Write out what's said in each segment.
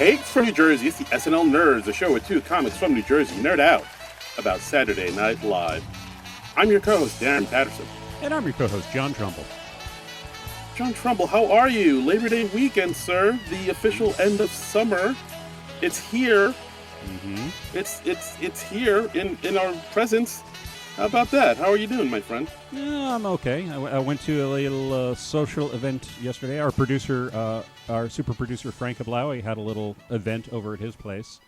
Hey, from New Jersey, it's the SNL Nerds, a show with two comics from New Jersey nerd out about Saturday Night Live. I'm your co-host, Darren Patterson. And I'm your co-host, John Trumbull. John Trumbull, how are you? Labor Day weekend, sir. The official end of summer. It's here. Mm-hmm. It's here in our presence. How about that? How are you doing, my friend? Yeah, I'm okay. I went to a little social event yesterday. Our producer, our super producer, Frank Ablaui, had a little event over at his place.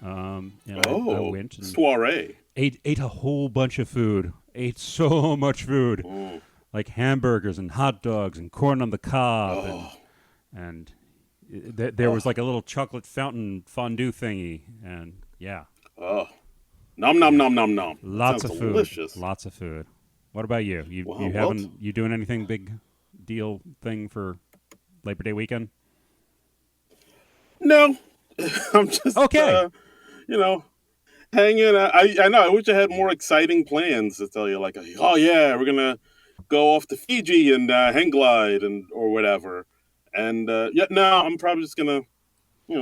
I went and soiree. Ate a whole bunch of food. Ate so much food. Oh. Like hamburgers and hot dogs and corn on the cob. And there was like a little chocolate fountain fondue thingy. And yeah. Oh. Nom, nom, nom, nom, nom. Lots of food. Delicious. Lots of food. What about you? You doing anything big deal thing for Labor Day weekend? No. I'm just, okay. Hanging. I know. I wish I had more exciting plans to tell you. Like, oh yeah, we're gonna go off to Fiji and hang glide or whatever. And I'm probably just gonna,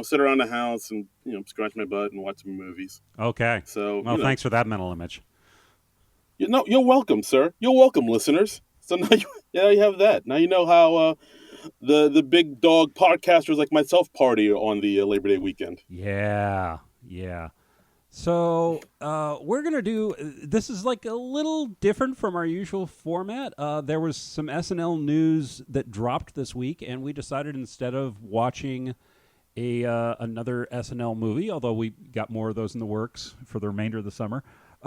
sit around the house and scratch my butt and watch some movies. Okay. So well, thanks for that mental image. You're welcome, sir. You're welcome, listeners. So now you have that. Now you know how the big dog podcasters like myself party on the Labor Day weekend. Yeah. So we're going to do, this is like a little different from our usual format. There was some SNL news that dropped this week, and we decided instead of watching another SNL movie, although we got more of those in the works for the remainder of the summer,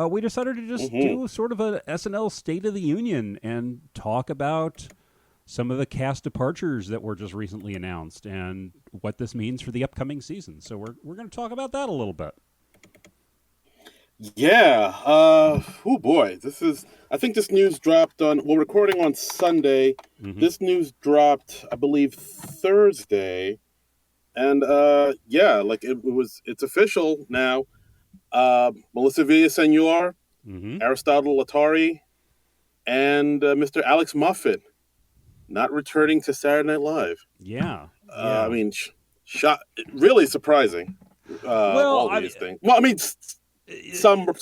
we decided to just do sort of a SNL State of the Union and talk about some of the cast departures that were just recently announced and what this means for the upcoming season. So we're going to talk about that a little bit. Yeah. Oh boy. I think this news dropped we're recording on Sunday. Mm-hmm. This news dropped, I believe, Thursday. And it's official now. Melissa Villaseñor, Aristotle Latari, and Mr. Alex Moffat not returning to Saturday Night Live. Yeah. I mean, really surprising. All these things. Well, I mean, some more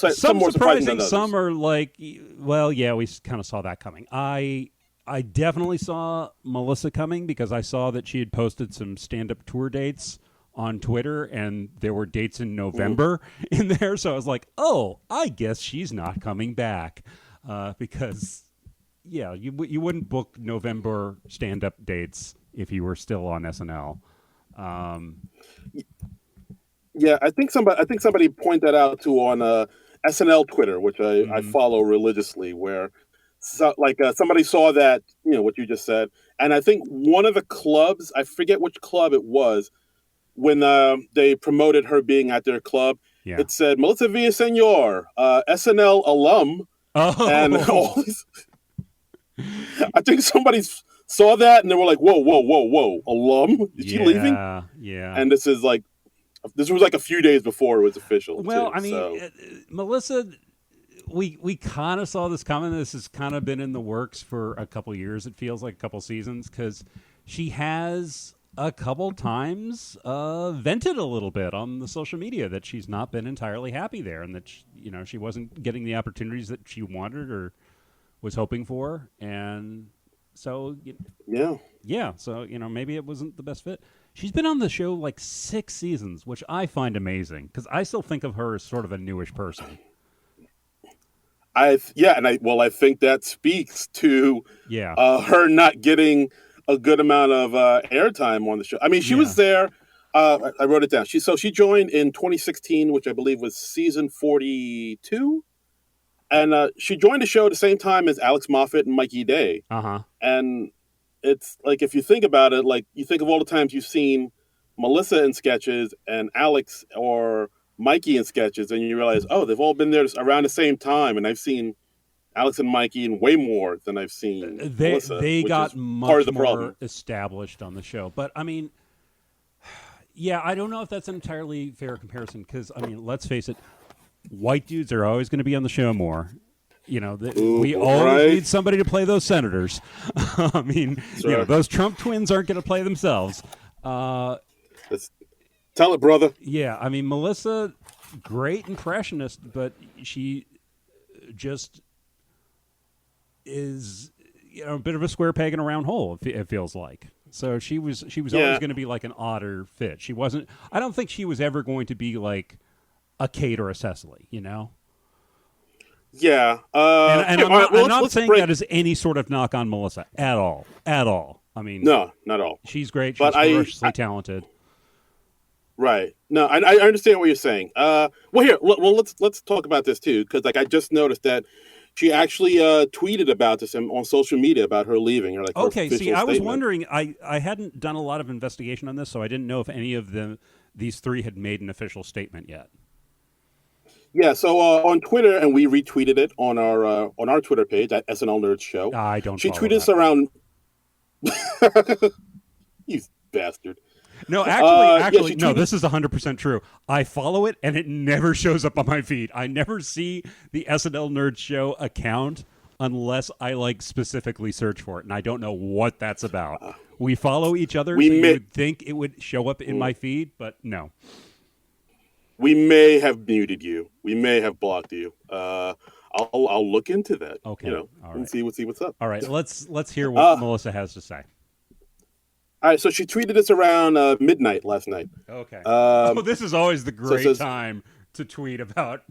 surprising than others. Some are like, well, yeah, we kind of saw that coming. I definitely saw Melissa coming because I saw that she had posted some stand-up tour dates on Twitter, and there were dates in November in there. So I was like, oh, I guess she's not coming back because, yeah, you wouldn't book November stand-up dates if you were still on SNL. Yeah, I think somebody pointed that out too on SNL Twitter, which I follow religiously, where somebody saw that, what you just said. And I think one of the clubs, I forget which club it was, when they promoted her being at their club, it said, Melissa Villaseñor, SNL alum. Oh. And all these, I think somebody saw that and they were like, whoa, alum? Is she leaving? Yeah. And this was like a few days before it was official. Well, too, I mean, Melissa, we kind of saw this coming. This has kind of been in the works for a couple years. It feels like a couple seasons because she has a couple times vented a little bit on the social media that she's not been entirely happy there and that she wasn't getting the opportunities that she wanted or was hoping for. And so, so, maybe it wasn't the best fit. She's been on the show like 6 seasons, which I find amazing because I still think of her as sort of a newish person. I think that speaks to her not getting a good amount of airtime on the show. I mean, she was there. I wrote it down. She joined in 2016, which I believe was season 42. And she joined the show at the same time as Alex Moffat and Mikey Day. Uh-huh. And it's like, if you think about it, like you think of all the times you've seen Melissa in sketches and Alex or Mikey in sketches, and you realize, oh, they've all been there around the same time. And I've seen Alex and Mikey in way more than I've seen Melissa. They got much more established on the show. But, I mean, I don't know if that's an entirely fair comparison because, I mean, let's face it, white dudes are always going to be on the show more. We always need somebody to play those senators. I mean, those Trump twins aren't going to play themselves. Tell it, brother. Yeah, I mean, Melissa, great impressionist, but she just is a bit of a square peg in a round hole. It feels like. So she was always Yeah, going to be like an odder fit. She wasn't. I don't think she was ever going to be like a Kate or a Cecily. yeah. And All right. Well, I'm not let's saying break. that as any sort of knock on Melissa at all. At all. I mean, No, not at all. she's great. But She's ferociously talented. right. No, I understand what you're saying. Well, here, well, let's talk about this too, because like I just noticed that she actually tweeted about this on social media about her leaving, or like her Okay, see, official I was statement. wondering. I hadn't done a lot of investigation on this, so I didn't know if any of these three had made an official statement yet. Yeah. So on Twitter, and we retweeted it on our Twitter page at SNL Nerds Show. I don't She follow tweeted us that one. around. You bastard. No, actually, Yeah, she no. tweeted. This is 100% true. I follow it, and it never shows up on my feed. I never see the SNL Nerd Show account unless I like specifically search for it, and I don't know what that's about. We follow each other, We so you may would think it would show up in my feed, but no. we may have muted you. We may have blocked you. I'll look into that. Okay, all And right, see what's up. all right. Let's hear what Uh, Melissa has to say. all right. So she tweeted us around midnight last night. Okay. Oh, Um, this is always the so it great says time to tweet about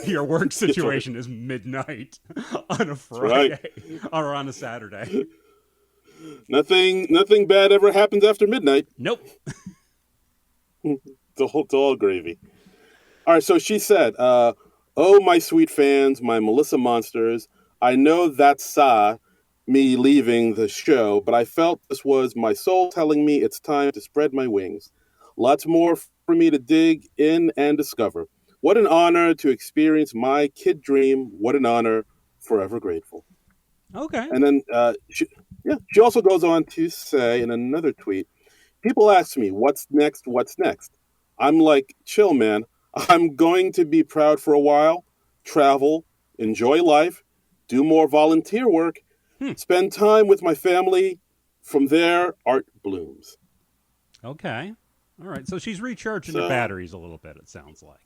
your work situation is midnight on a right. Friday or on a Saturday. Nothing bad ever happens after midnight. Nope. It's all gravy. All right, so she said, "Oh, my sweet fans, my Melissa monsters. I know that saw me leaving the show, but I felt this was my soul telling me it's time to spread my wings. Lots more for me to dig in and discover. What an honor to experience my kid dream. What an honor. Forever grateful." Okay. And then she also goes on to say in another tweet, "People ask me, what's next? What's next? I'm like, chill, man. I'm going to be proud for a while, travel, enjoy life, do more volunteer work, Hmm. spend time with my family. From there, art blooms." Okay. All right. So she's recharging her So, batteries a little bit. It sounds like.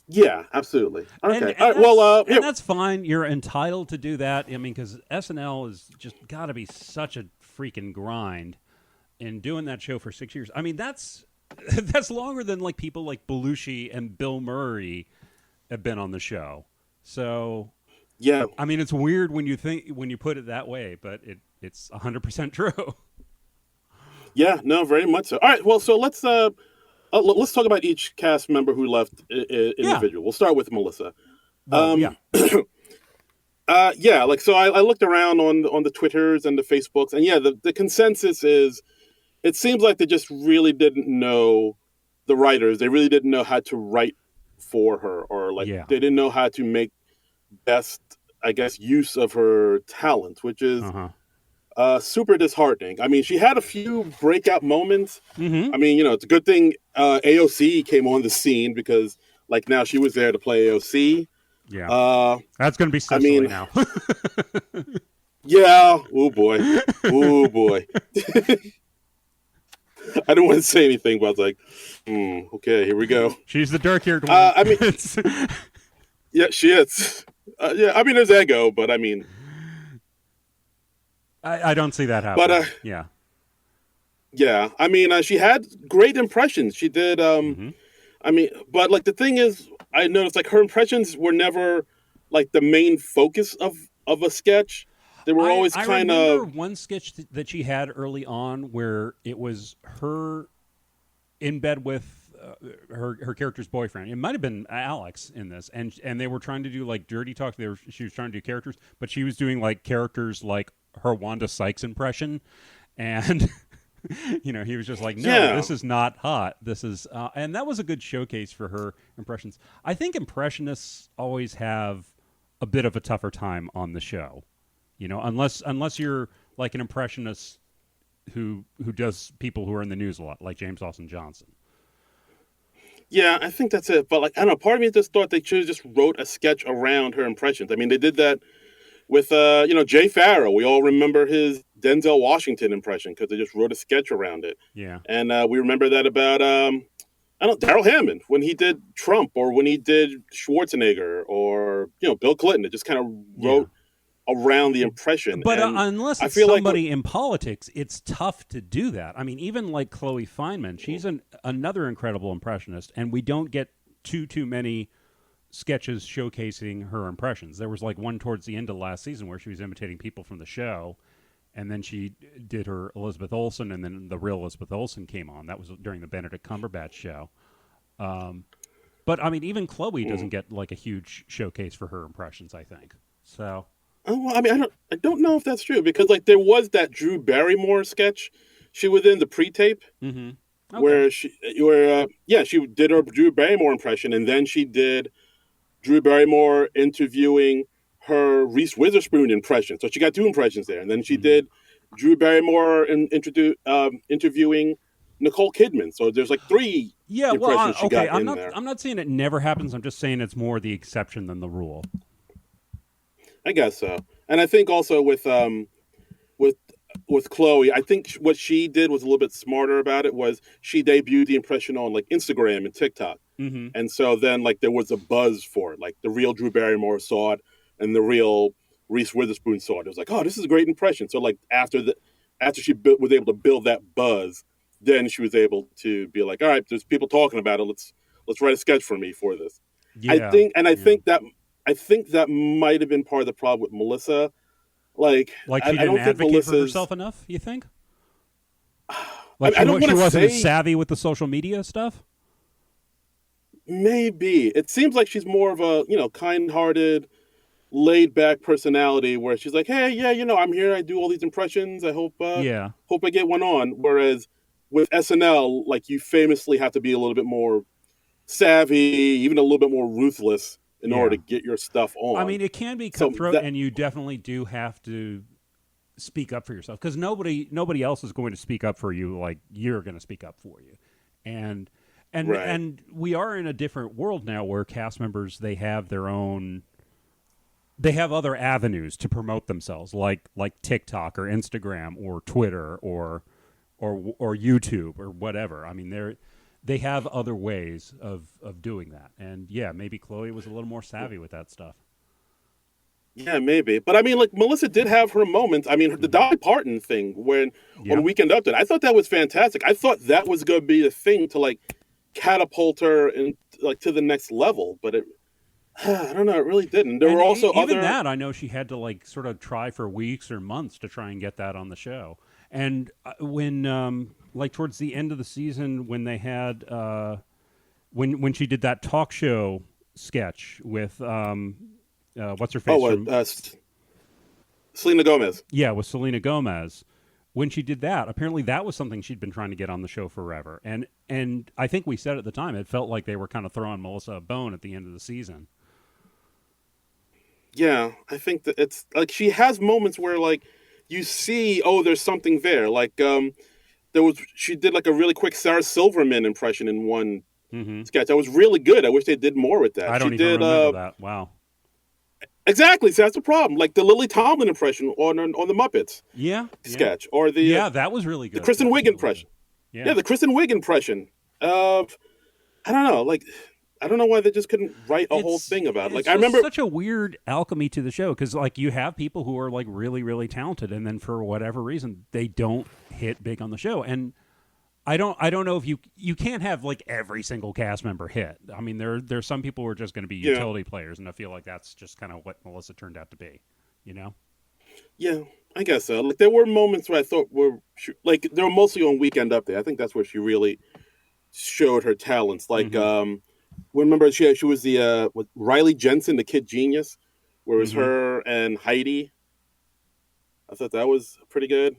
yeah, absolutely. And Okay. and All right. Well, that's yeah, and that's fine. You're entitled to do that. I mean, because SNL has just got to be such a freaking grind. In doing that show for 6 years, I mean that's that's longer than like people like Belushi and Bill Murray have been on the show. So yeah, I mean, it's weird when you put it that way, but it's 100% true. yeah. No, very much so. All right. Well, so let's talk about each cast member who left Yeah. individual. We'll start with Melissa. Well, yeah. Um, yeah, like so I looked around on the Twitters and the Facebooks, and yeah, the consensus is it seems like they just really didn't know the writers. They really didn't know how to write for her, or like Yeah. they didn't know how to make best, I guess, use of her talent, which is Uh-huh. super disheartening. I mean, she had a few breakout moments. Mm-hmm. I mean, it's a good thing AOC came on the scene because like now she was there to play AOC. Yeah. Uh, That's going to be I Cecily mean, now. yeah. Oh boy. Oh boy. I don't want to say anything, but I was like, okay, here we go. She's the dark-haired one. I mean, yeah, she is. Yeah, I mean, there's ego, but I mean, I don't see that but happening. Yeah. yeah, I mean, she had great impressions. She did. Mm-hmm. I mean, but like the thing is, I noticed like her impressions were never like the main focus of a sketch. They were always I kind remember of one sketch that she had early on where it was her in bed with her character's boyfriend. It might have been Alex in this, and they were trying to do like dirty talk. She was trying to do characters, but she was doing like characters like her Wanda Sykes impression, and he was just like, no, yeah, this is not hot. This is, and that was a good showcase for her impressions. I think impressionists always have a bit of a tougher time on the show. Unless you're like an impressionist who does people who are in the news a lot, like James Austin Johnson. yeah. I think that's it. But like, I don't know. Part of me just thought they should have just wrote a sketch around her impressions. I mean, they did that with Jay Farrow. We all remember his Denzel Washington impression because they just wrote a sketch around it. Yeah. And we remember that about I don't Daryl Hammond when he did Trump or when he did Schwarzenegger or Bill Clinton. It just kind of Yeah. wrote around the impression, But and unless I it's feel like somebody in politics, it's tough to do that. I mean, even like Chloe Fineman, she's another incredible impressionist, and we don't get too many sketches showcasing her impressions. There was like one towards the end of last season where she was imitating people from the show, and then she did her Elizabeth Olsen, and then the real Elizabeth Olsen came on. That was during the Benedict Cumberbatch show. But I mean, even Chloe doesn't get like a huge showcase for her impressions, I think. So oh, well, I mean, I don't know if that's true because like there was that Drew Barrymore sketch she was in the pre-tape okay. where she did her Drew Barrymore impression, and then she did Drew Barrymore interviewing her Reese Witherspoon impression. So she got two impressions there, and then she did Drew Barrymore interviewing Nicole Kidman. So there's like three Yeah, well, impressions she okay. got in there. I'm not saying it never happens. I'm just saying it's more the exception than the rule. I guess so. And I think also with with Chloe, I think what she did was a little bit smarter about it. Was she debuted the impression on like Instagram and TikTok, and so then like there was a buzz for it. Like the real Drew Barrymore saw it, and the real Reese Witherspoon saw it. It was like, oh, this is a great impression. So like after she was able to build that buzz, then she was able to be like, all right, there's people talking about it. Let's write a sketch for me for this. Yeah, I yeah. think that might have been part of the problem with Melissa. Like, Like I she didn't don't think advocate for Melissa's. herself enough. You think? Like I don't she want to wasn't as say savvy with the social media stuff. maybe. It seems like she's more of a kind-hearted, laid-back personality where she's like, hey, yeah, I'm here. I do all these impressions. I Yeah, hope I get one on. Whereas with SNL, like you famously have to be a little bit more savvy, even a little bit more ruthless in order yeah. to get your stuff I on. mean, it can be So cutthroat, that and you definitely do have to speak up for yourself because nobody else is going to speak up for you like you're going to speak up for you, and right, and we are in a different world now where cast members they have other avenues to promote themselves like TikTok or Instagram or Twitter or YouTube or whatever. I mean they have other ways of doing that, and yeah, maybe Chloe was a little more savvy with that stuff. yeah, maybe. But I mean, like Melissa did have her moments. I mean, the Dolly Parton thing when Yeah. on Weekend Update, I thought that was fantastic. I thought that was going to be the thing to like catapult her and like to the next level, but it I don't know, it really didn't. There And were also even other. that, I know she had to like sort of try for weeks or months to try and get that on the show. And when like towards the end of the season, when they had when she did that talk show sketch with what's her face Oh, from Selena Gomez. yeah with Selena Gomez. When she did that, apparently that was something she'd been trying to get on the show forever. And I think we said at the time it felt like they were kind of throwing Melissa a bone at the end of the season. Yeah, I think that it's like she has moments where like you see, oh, there's something there. Like she did like a really quick Sarah Silverman impression in one sketch. That was really good. I wish they did more with that. I She don't even did remember that. Wow. exactly. So that's the problem. Like the Lily Tomlin impression on the Muppets Yeah, yeah, sketch, or yeah. That was really the good. Kristen That was Wiig really good. impression. Yeah, Yeah, the Kristen Wiig impression. I don't know. Like I don't know why they just couldn't write a whole thing about it. Like it's I just remember. such a weird alchemy to the show because like you have people who are like really really talented and then for whatever reason they don't hit big on the show and I don't know if you can't have like every single cast member hit. I mean there's some people who are just going to be Yeah, utility players and I feel like that's just kind of what Melissa turned out to be, you know. yeah, I guess so. Like there were moments where I thought like they were mostly on Weekend Update. I think that's where she really showed her talents. Like Mm-hmm. remember she was the with Riley Jensen, the Kid Genius, where it was Mm-hmm. her and Heidi. I thought that was pretty good.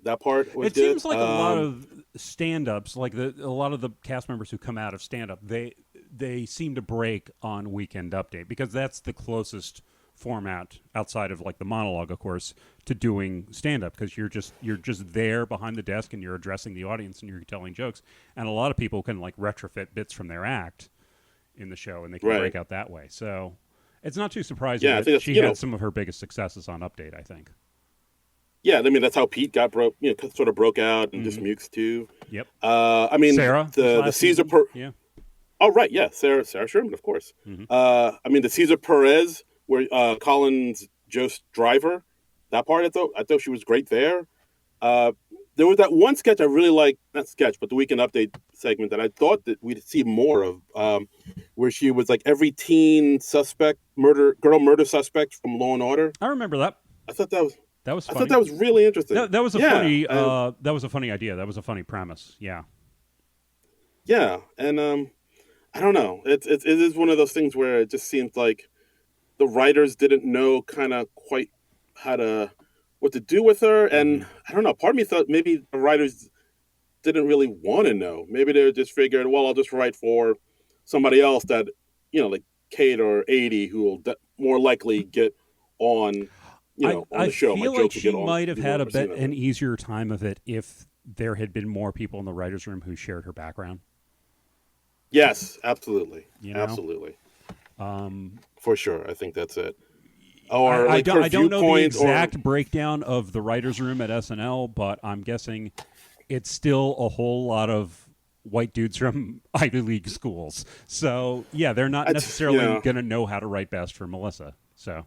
That part was It good. seems like a lot of stand-ups, like a lot of the cast members who come out of stand-up, they seem to break on Weekend Update because that's the closest format outside of like the monologue, of course, to doing stand-up because you're just there behind the desk and you're addressing the audience and you're telling jokes. And a lot of people can like retrofit bits from their act in the show and they can Right. break out that way. So it's not too surprising Yeah, I that think that's she had some of her biggest successes on Update, I think. Yeah, I mean that's how Pete got broke, sort of broke out, and just Mm-hmm. Mukes too. Yep. I mean Sarah was the last Caesar season. per. Yeah. Oh right, yeah, Sarah Sherman, of course. Mm-hmm. I mean the Caesar Perez, where Collins Jost Driver, that part I thought she was great there. Uh, there was that one sketch I really liked, not sketch, but the Weekend Update segment that I thought that we'd see more of, where she was like every teen suspect, murder suspect from Law and Order. I remember that. I thought that was That was I thought funny. that was really interesting. That was a Yeah, funny that was a funny idea. That was a funny premise. Yeah. yeah, and I don't know. It is one of those things where it just seems like the writers didn't know kind of quite how to what to do with her, Mm-hmm. and I don't know. Part of me thought maybe the writers didn't really want to know. Maybe they just figured, well, I'll just write for somebody else that, like Kate or 80, who will more likely get on, on I the show. My feel like jokes will she get on. might have People had have seen an it. easier time of it if there had been more people in the writers' room who shared her background. Yes, absolutely, You know, absolutely, um, for sure. I think that's it. Or like her I don't know the viewpoint, or exact breakdown of the writers' room at SNL, but I'm guessing it's still a whole lot of white dudes from Ivy League schools. So yeah, they're not necessarily going to know how to write best for Melissa. So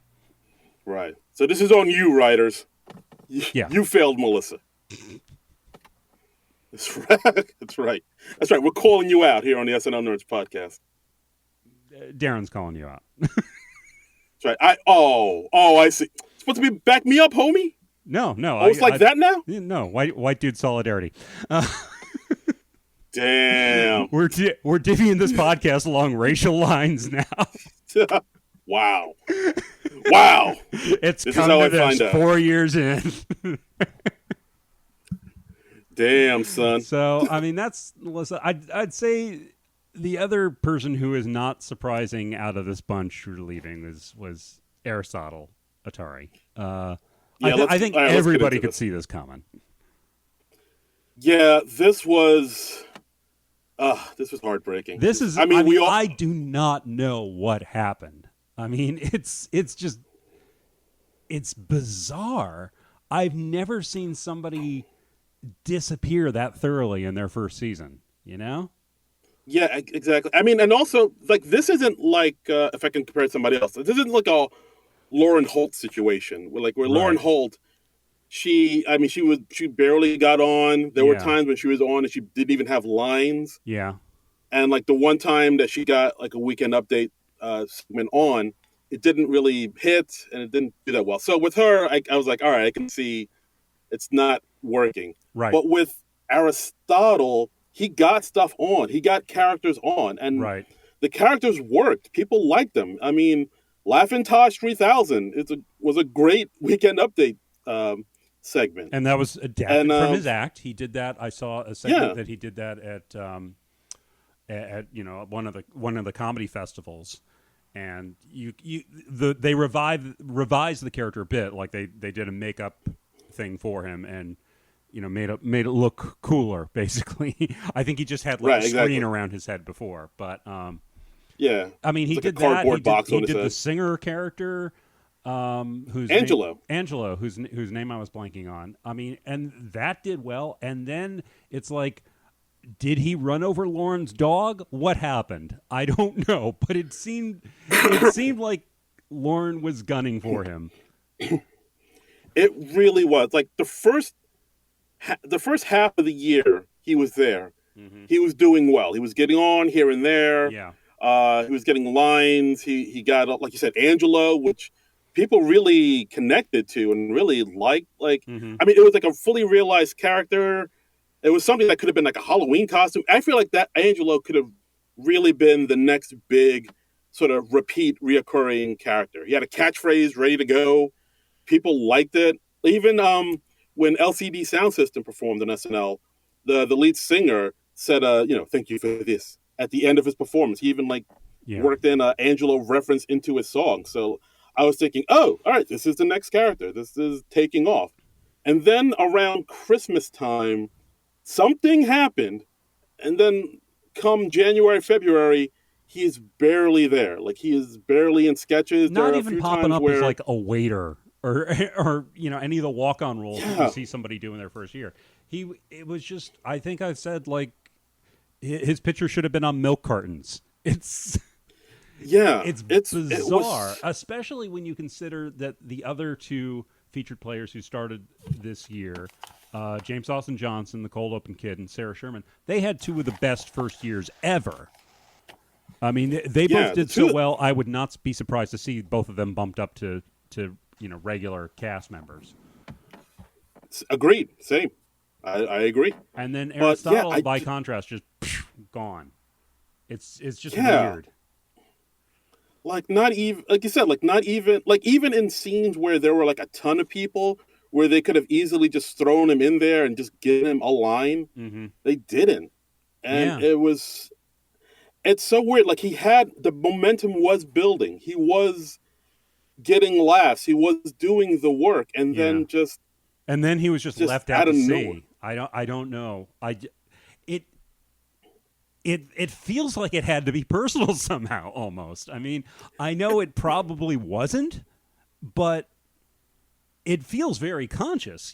right. So this is on you, writers. yeah, You failed, Melissa. That's right. That's right. That's right. We're calling you out here on the SNL Nerds podcast. Darren's calling you out. That's right. I see. Supposed to be back me up, homie. No, Oh, it's like that now. No, white dude solidarity. Damn. We're divvying this podcast along racial lines now. Wow. Wow. It's this come is how to I this find out. 4 years in. Damn, son. So I mean, that's Melissa. I'd say the other person who is not surprising out of this bunch who are leaving was Aristotle Atari. I think everybody could see this coming. Yeah, this was heartbreaking. I do not know what happened. I mean, it's bizarre. I've never seen somebody disappear that thoroughly in their first season, you know? Yeah, exactly. I mean, and also, like, this isn't like, if I can compare it to somebody else, this isn't like a Lauren Holt situation where right. Lauren Holt, she barely got on. There were times when she was on and she didn't even have lines. Yeah. And like the one time that she got like a Weekend Update segment on, it didn't really hit and it didn't do that well. So with her, I was like, all right, I can see it's not working. Right. But with Aristotle, he got stuff on. He got characters on. And the characters worked. People liked them. I mean, Laugh-In Tosh 3000 was a great Weekend Update segment. And that was adapted from his act. He did that. I saw a segment that he did that at one of the comedy festivals. And they revised the character a bit, like they did a makeup thing for him and made it look cooler, basically. I think he just had a screen around his head before, but yeah, I mean, he did that. He did the singer character, who's Angelo, whose name I was blanking on. I mean, and that did well. And then it's like, did he run over Lauren's dog? What happened? I don't know, but it seemed like Lauren was gunning for him. It really was. Like the first half of the year, he was there. Mm-hmm. He was doing well. He was getting on here and there. Yeah. He was getting lines. He got, like you said, Angelo, which people really connected to and really liked. Like, I mean, it was like a fully realized character. It was something that could have been like a Halloween costume. I feel like that Angelo could have really been the next big sort of reoccurring character. He had a catchphrase ready to go. People liked it. Even when LCD Sound System performed on SNL, the lead singer said, thank you for this at the end of his performance. He even worked in Angelo reference into his song. So I was thinking, oh, all right, this is the next character. This is taking off. And then around Christmas time, something happened. And then come January, February, he is barely there. Like, he is barely in sketches. Not even popping up as like a waiter or or any of the walk-on roles that you Yeah. see somebody do in their first year. It was just, I think I've said, like, his picture should have been on milk cartons. Yeah. It's It bizarre, was. especially when you consider that the other two featured players who started this year, James Austin Johnson, the cold open kid, and Sarah Sherman, they had two of the best first years ever. I mean, they both Yeah. The did so two. well. I would not be surprised to see both of them bumped up to regular cast members. Agreed. Same. I agree. And then But yeah, Aristotle, by contrast, just gone. It's just yeah. weird. Like not even like you said, like not even like even in scenes where there were like a ton of people where they could have easily just thrown him in there and just given him a line, Mm-hmm. they didn't. And Yeah, it's so weird. Like he had the momentum was building. He was getting laughs. He was doing the work, and yeah. then And then he was just just left out out to of nowhere. sea. I don't know. It it feels like it had to be personal somehow almost. I mean, I know it probably wasn't, but it feels very conscious.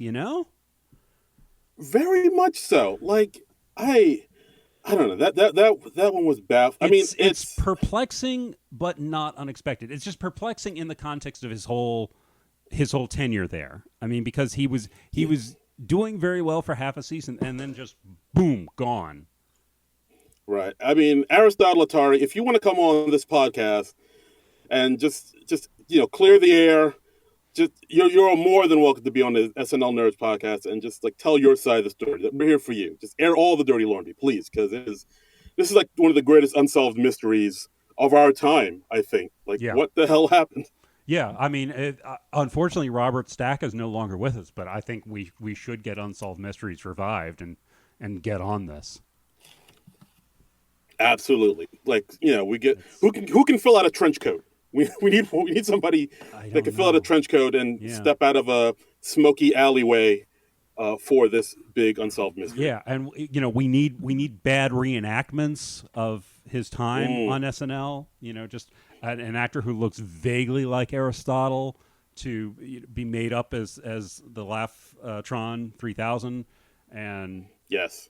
Very much so. Like I don't know. That one was baff. I mean, It's perplexing but not unexpected. It's just perplexing in the context of his whole tenure there. I mean, because he was doing very well for half a season and then just boom, gone. right. I mean, Aristotle Atari, if you want to come on this podcast and just clear the air, just you're more than welcome to be on the SNL Nerds podcast and just like tell your side of the story. We're here for you. Just air all the dirty laundry, please, because this is like one of the greatest unsolved mysteries of our time. I think. Like, Yeah. what the hell happened? Yeah, I mean, unfortunately, Robert Stack is no longer with us, but I think we should get Unsolved Mysteries revived and get on this. Absolutely. Like, we get who can fill out a trench coat. We need somebody I that don't can fill out a know. trench coat and Yeah. step out of a smoky alleyway for this big unsolved mystery. Yeah, and we need bad reenactments of his time on SNL. Just an actor who looks vaguely like Aristotle to be made up as the Laugh-tron 3000, and Yes.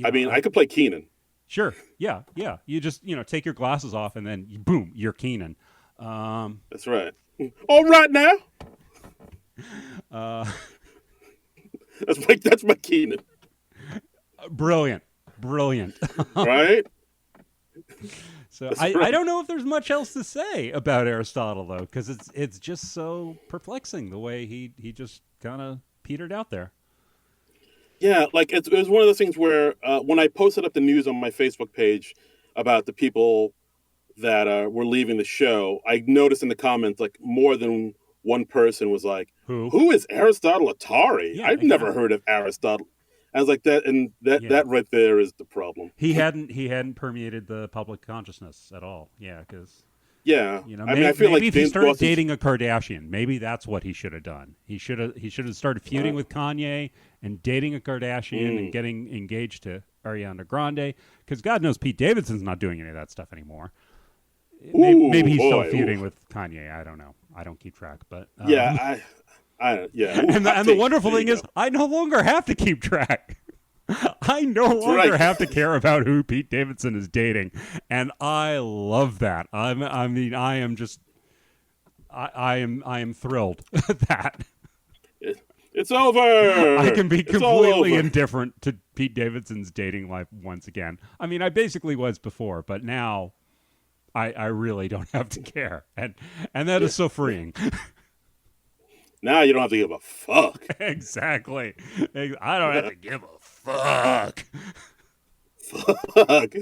I mean, I could play Keenan. sure, yeah. You just take your glasses off and then boom, you're Keenan. That's right. All right now. Uh, That's my Keenan. brilliant. Right? So That's I right. don't know if there's much else to say about Aristotle though, because it's just so perplexing the way he just kind of petered out there. Yeah, like it was one of those things where when I posted up the news on my Facebook page about the people that were leaving the show, I noticed in the comments like more than one person was like, Who? "Who is Aristotle Atari? Yeah, I've never exactly. heard of Aristotle." I was like that, and that Yeah. that right there is the problem. He hadn't permeated the public consciousness at all. Yeah, because Yeah, I mean, I feel maybe like if he James started Dawson's- dating a Kardashian, maybe that's what he should have done. He should have started feuding with Kanye and dating a Kardashian and getting engaged to Ariana Grande. Because God knows Pete Davidson's not doing any of that stuff anymore. Maybe he's still boy, feuding ooh. with Kanye. I don't know. I don't keep track, but Yeah, yeah. Ooh, and hot the take. wonderful There thing you is, go. I no longer have to keep track. I no longer right. have to care about who Pete Davidson is dating, and I love that. I am just, I am thrilled at that. It's over. I can be It's all completely over. indifferent to Pete Davidson's dating life once again. I mean, I basically was before, but now I really don't have to care, and that is so freeing. Now you don't have to give a fuck. Exactly. I don't have to give a fuck. Fuck.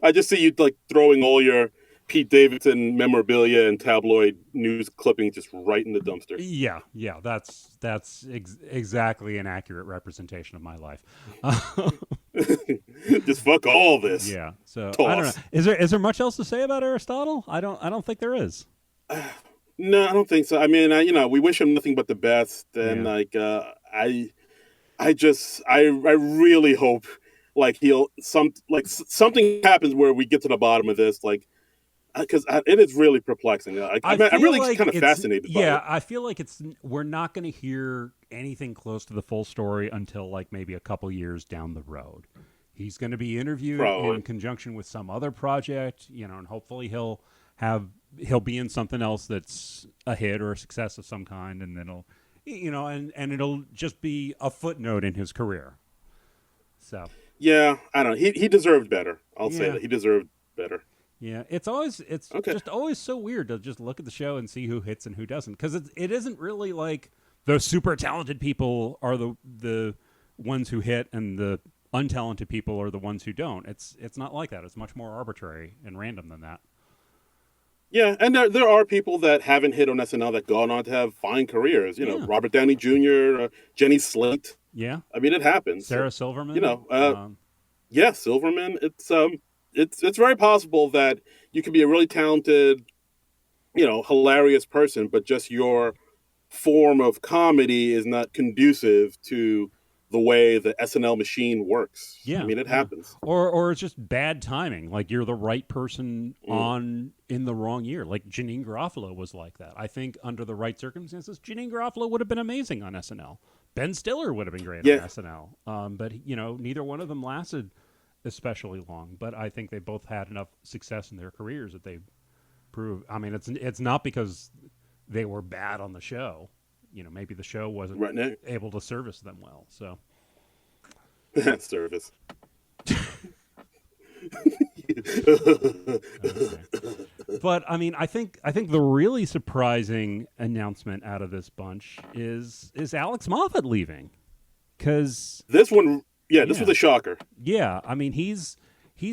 I just see you like throwing all your Pete Davidson memorabilia and tabloid news clippings just right in the dumpster. Yeah. That's exactly an accurate representation of my life. Just fuck all this. Yeah. So Toss. I don't know. Is there much else to say about Aristotle? I don't think there is. No, I don't think so. I mean, we wish him nothing but the best, and Yeah. like, I really hope like something happens where we get to the bottom of this. Like, because it is really perplexing. I'm really like kind of fascinated by it. I feel like we're not going to hear anything close to the full story until like maybe a couple years down the road. He's going to be interviewed Probably. in conjunction with some other project, and hopefully he'll be in something else that's a hit or a success of some kind, and then and it'll just be a footnote in his career. So yeah, I don't know. He deserved better. I'll say Yeah. that he deserved better. Yeah, it's Okay. just always so weird to just look at the show and see who hits and who doesn't, because it isn't really like the super talented people are the ones who hit and the untalented people are the ones who don't. It's not like that. It's much more arbitrary and random than that. Yeah, and there are people that haven't hit on SNL that gone on to have fine careers. Yeah. Robert Downey Jr., Jenny Slate. Yeah, I mean, it happens. Sarah Silverman. Yeah, Silverman. It's very possible that you could be a really talented, hilarious person, but just your form of comedy is not conducive to the way the SNL machine works. Yeah, I mean, it happens. Or it's just bad timing. Like you're the right person on in the wrong year. Like Janine Garofalo was like that. I think under the right circumstances, Janine Garofalo would have been amazing on SNL. Ben Stiller would have been great on SNL. But neither one of them lasted especially long. But I think they both had enough success in their careers that they proved. I mean, it's not because they were bad on the show. Maybe the show wasn't able to service them well. So service. Okay. But I mean, I think the really surprising announcement out of this bunch is Alex Moffat leaving, because this one, this was a shocker. Yeah, I mean he's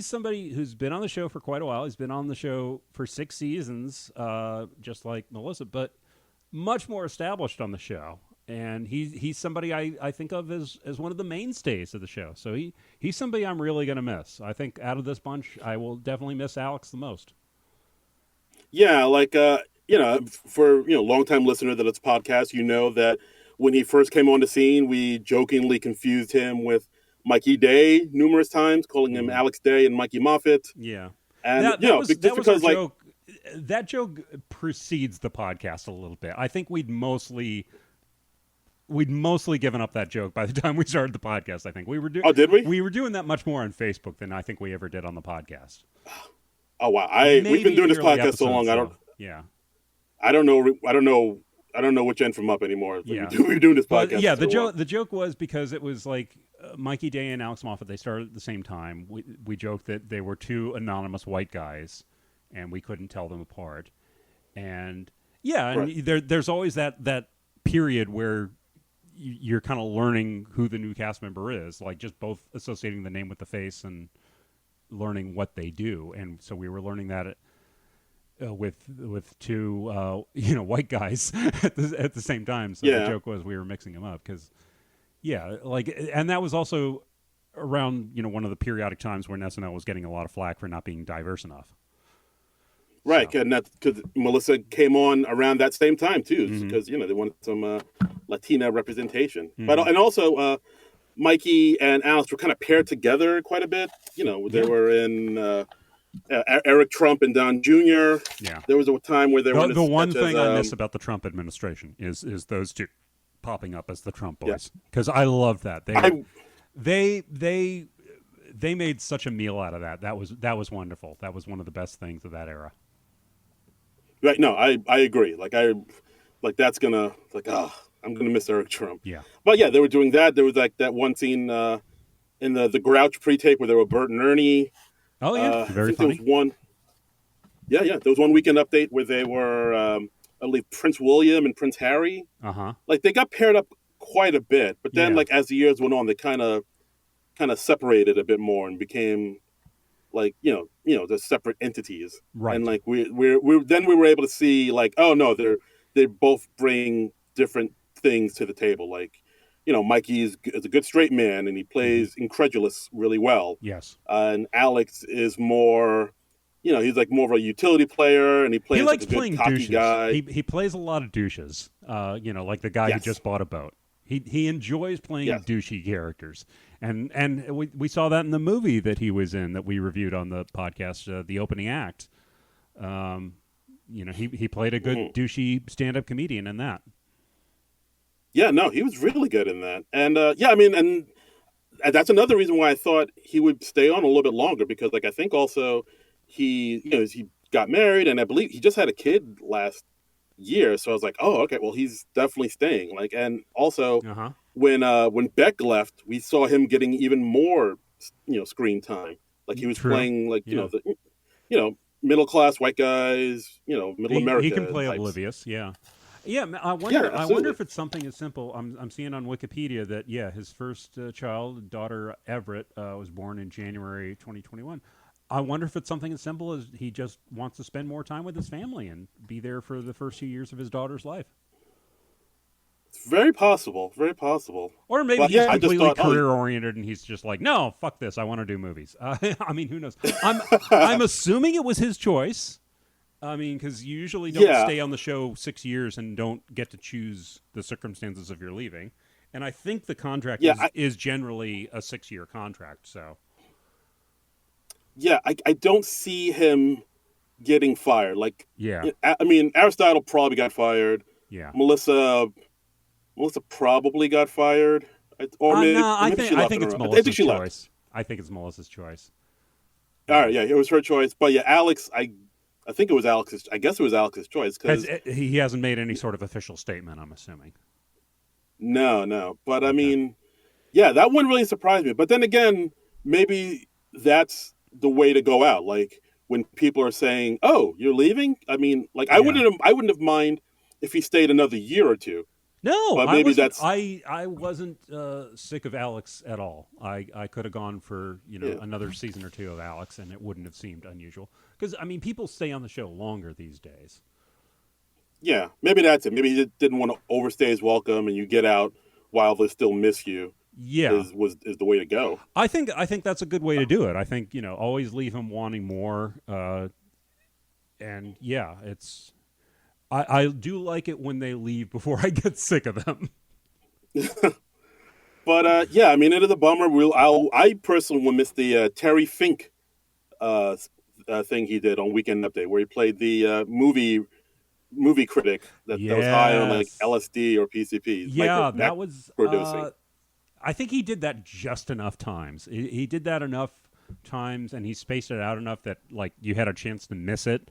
somebody who's been on the show for quite a while. He's been on the show for 6 seasons, just like Melissa, but much more established on the show. And he's somebody I think of as one of the mainstays of the show. So he's somebody I'm really going to miss. I think out of this bunch, I will definitely miss Alex the most. Yeah, like for longtime listener to this podcast, that when he first came on the scene, we jokingly confused him with Mikey Day numerous times, calling him Alex Day and Mikey Moffat. Yeah, and that was because like joke. That joke precedes the podcast a little bit. I think we'd mostly given up that joke by the time we started the podcast. I think we were doing. Oh, did we? We were doing that much more on Facebook than I think we ever did on the podcast. Oh wow! We've been doing this podcast so long. I don't know which end from up anymore. Yeah, we're doing this podcast. But yeah, the joke was because it was like Mikey Day and Alex Moffat. They started at the same time. We joked that they were two anonymous white guys, and we couldn't tell them apart. And yeah, and there's always that period where you're kind of learning who the new cast member is, like just both associating the name with the face and learning what they do. And so we were learning that with two white guys at the same time. So the joke was we were mixing them up because and that was also around one of the periodic times when SNL was getting a lot of flack for not being diverse enough. Right, and that's because Melissa came on around that same time too, because they wanted some Latina representation. But and also Mikey and Alex were kind of paired together quite a bit. They were in Eric Trump and Don Jr. Yeah, there was a time where they were. The one thing I miss about the Trump administration is those two popping up as the Trump boys, because I loved that they made such a meal out of that. That was wonderful. That was one of the best things of that era. Right. No, I agree. That's gonna I'm gonna miss Eric Trump. Yeah. But yeah, they were doing that. There was like that one scene in the Grouch pre-tape where there were Bert and Ernie. Oh yeah, very funny. There was one. Yeah. There was one Weekend Update where they were, I believe, Prince William and Prince Harry. Like they got paired up quite a bit, but then like as the years went on, they kind of separated a bit more and became the separate entities. Right. And like we were able to see like, oh no, they both bring different things to the table. Like, Mikey is a good straight man and he plays incredulous really well. Yes. And Alex is more, he's like more of a utility player and he plays likes like a playing good cocky douches. guy. He plays a lot of douches. Like the guy who just bought a boat. He enjoys playing douchey characters. And we saw that in the movie that he was in that we reviewed on the podcast, the opening act. He played a good douchey stand-up comedian in that. Yeah, no, he was really good in that. And and that's another reason why I thought he would stay on a little bit longer, because I think also he got married, and I believe he just had a kid last year. So I was like, oh, okay, well, he's definitely staying. And also Uh-huh. when Beck left, we saw him getting even more screen time. Like he was True. playing Yeah. middle class white guys, middle He America can play types. oblivious. Yeah. Yeah, I Yeah, wonder. I wonder absolutely. if it's something as simple. I'm seeing on Wikipedia that his first child, daughter Everett, was born in January 2021. I wonder if it's something as simple as he just wants to spend more time with his family and be there for the first few years of his daughter's life, It's very possible, very possible. or maybe But he's yeah, I just completely thought, oh, career oriented and he's just like, no, fuck this, I want to do movies. I mean, who knows? I'm assuming it was his choice. I mean, because you usually don't yeah, stay on the show 6 years and don't get to choose the circumstances of your leaving. And I think the contract yeah, is generally a 6-year contract. So I don't see him getting fired. yeah, I mean, Aristotle probably got fired. yeah. Melissa probably got fired, or maybe No, maybe she I left think on it's her own. I think Melissa's she left. choice. I think it's Melissa's choice. All right, yeah, it was her choice. But yeah, Alex, I think it was Alex's. I guess it was Alex's choice because He hasn't made any sort of official statement, I'm assuming. no. But I Okay. mean, yeah, that one really surprised me. But then again, maybe that's the way to go out. Like when people are saying, "Oh, you're leaving," I mean, Yeah. I wouldn't have mind if he stayed another year or two. No, But I maybe wasn't. that's I wasn't sick of Alex at all. I could have gone for yeah, another season or two of Alex, and it wouldn't have seemed unusual. Because I mean, people stay on the show longer these days. yeah. Maybe that's it. Maybe he didn't want to overstay his welcome, and you get out while they still miss you. Yeah, Is the way to go. I think that's a good way to do it. I think always leave him wanting more. And yeah, I do like it when they leave before I get sick of them. But yeah, I mean, it is a bummer. I personally will miss the Terry Fink uh, thing he did on Weekend Update, where he played the movie critic that was high on Yes. LSD or PCPs, Yeah, that was. microdosing. I think he did that just enough times. He did that enough times, and he spaced it out enough that you had a chance to miss it.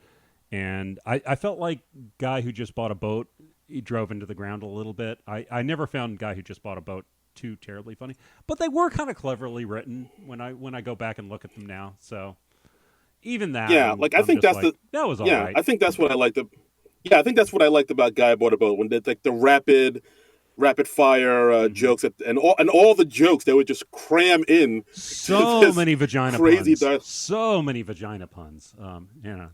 And I felt like guy who just bought a boat. He drove into the ground a little bit. I never found guy who just bought a boat too terribly funny, but they were kind of cleverly written when I go back and look at them now. So even that, Yeah, I I'm think just that's like, that was all yeah, right. I think that's what I liked. Yeah, I think that's what I liked about Guy Bought a Boat, when they the rapid fire Hmm. jokes and all the jokes they would just cram in to So this many vagina crazy puns. So many vagina puns.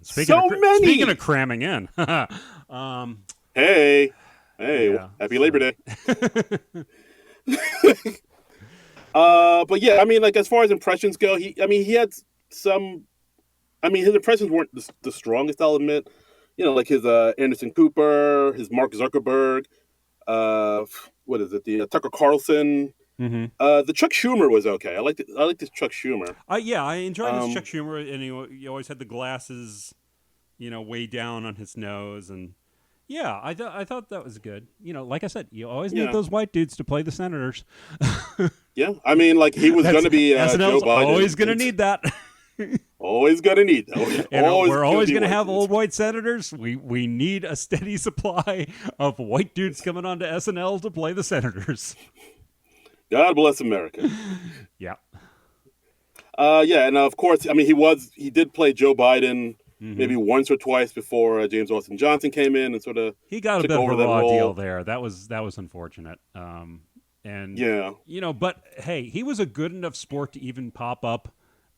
so Speaking many. of cramming in, um, Hey, yeah. happy Labor So Day. But yeah, I mean, as far as impressions go, he had some. I mean, his impressions weren't the strongest, I'll admit. Like his Anderson Cooper, his Mark Zuckerberg, uh, what is it? The Tucker Carlson. hmm The Chuck Schumer was okay. I liked this Chuck Schumer. I enjoyed his Chuck Um, Schumer, and he always had the glasses, way down on his nose, and yeah, I thought that was good. Like I said, you always need yeah, those white dudes to play the senators. yeah. I mean, he was going That's to be Joe SNL's Biden. always going to need that. Always going to need. Always We're gonna always be going to white have dudes. old white senators. We need a steady supply of white dudes coming on to SNL to play the senators. God bless America. Yeah. Yeah, and of course, I mean, he did play Joe Biden hmm maybe once or twice before James Austin Johnson came in and sort of He got a took bit of a over that raw deal role. there. That was unfortunate. And Yeah, but hey, he was a good enough sport to even pop up